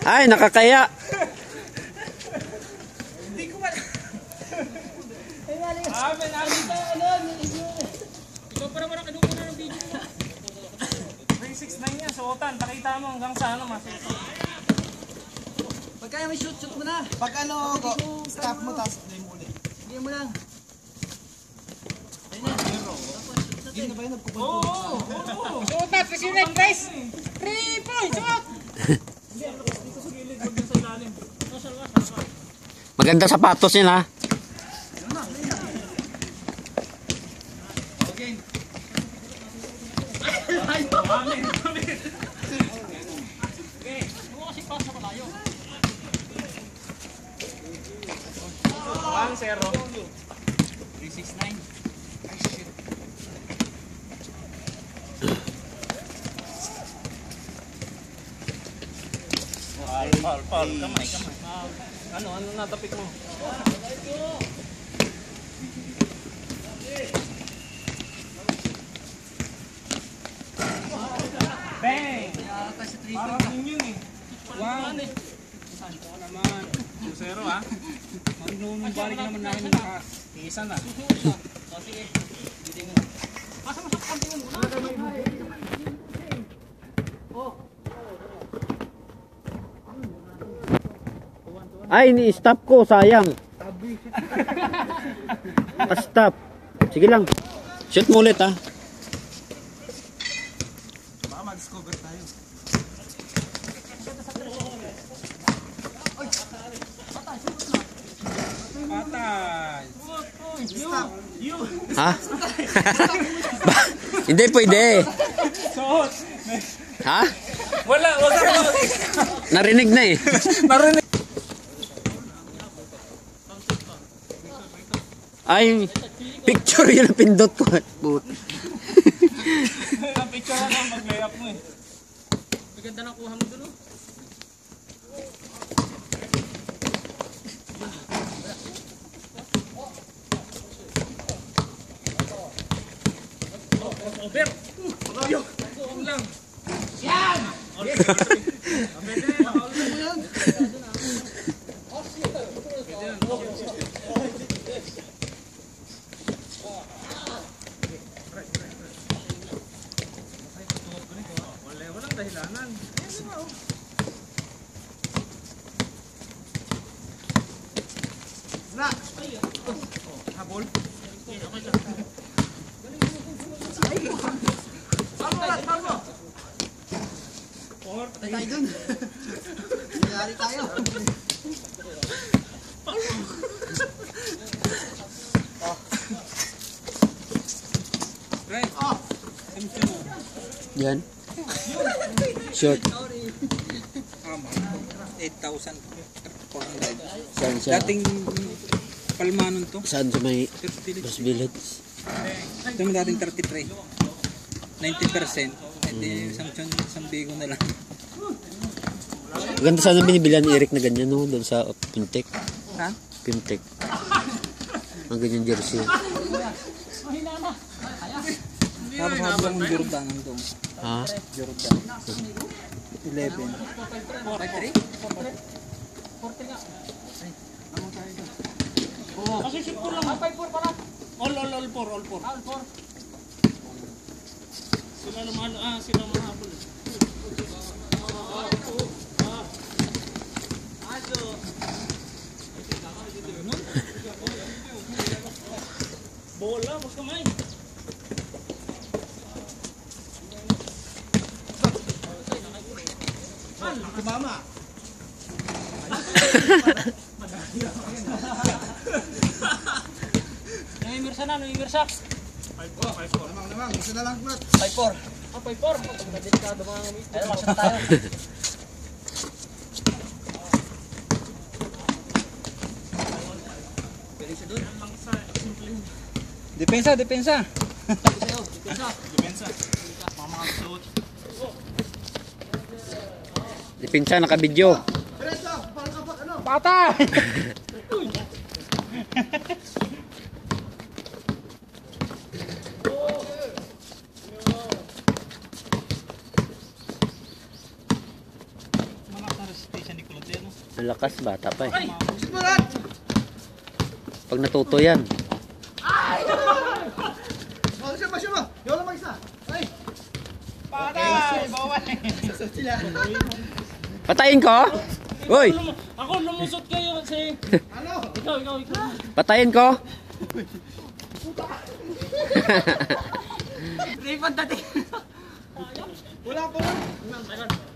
Ay, nakakaya. Hindi ko man. Ikaw para marang kanuna ng video mo. 369 yan, suotan. Pakita mo hanggang sa ano mas. Pag kaya may shoot mo na. Pag ano, stop mo, tapos play mo ulit. Hindi mo lang. Hindi na ba yun nagkukunto? Oo! Suotan, presunod guys! 3 points! Suot! Dito sa gilid, huwag sa ilalim. Maganda sapatos yun ha. Ang 0 369. Ay shit. Paul, kamay. Ano natapik mo? Bang! Parang yun eh. Wow! Naman. 2-0 ha? Nung balik naman namin yung lakas. Isa na. Sige. Pasa mo sa kontingan muna. Ay, ni-stop ko, sayang. Stop. Sige lang. Shoot mo ulit ha. Baka ma-discover tayo. Patay. Stop. Ha? Hindi pwede. Suot. Ha? Wag ka. Narinig na eh. Narinig. Ay, picture yun ang pindot ko. Ang picture na lang mag-layup mo eh. Maganda na kuha mo dun oh. Over! Malayo! Ang lang! Yan! Walang dahilanan. Snap! Habol? Patay tayo dun. Nangyari tayo. Right. Yan. Short. 8,400. Saan sa? Dating palmanon to. Saan sa may Los Village? Ito mo dating 33. 90%. Hindi, isang bigo na lang. Maganda sana binibilan ni Eric na ganyan no, doon sa Pintek. Ha? Pintek. Ang ganyan jersey. Tapos habang ng Jordan nandun. Ha? Jordan. 11. 43? 40 nga. Kasi shoot po lang. 5-4 pala. All 4. All 4. Sila mahabol. Bola, mas kamay. Kumama. Nangimirsa na, nangimirsa. 5-4. Namang, isa na lang Brad. 5-4. 5-4. Delikado mga ngamit. Ayun, maksyon tayo. Depensa. Depensa. Dipinsa nakabidyo. Patay! Malakas, bata pa eh. Shoot mo lahat! Pag natuto yan. Oh, shoot mo, shoot mo! Yung lang mag-isa! Ay! Patay! Bawal! Shoot sila! Patayin ko? Uy! Ako lumusot kayo kasi... Ano? Ikaw. Patayin ko? Raymond dati. Wala pa lang!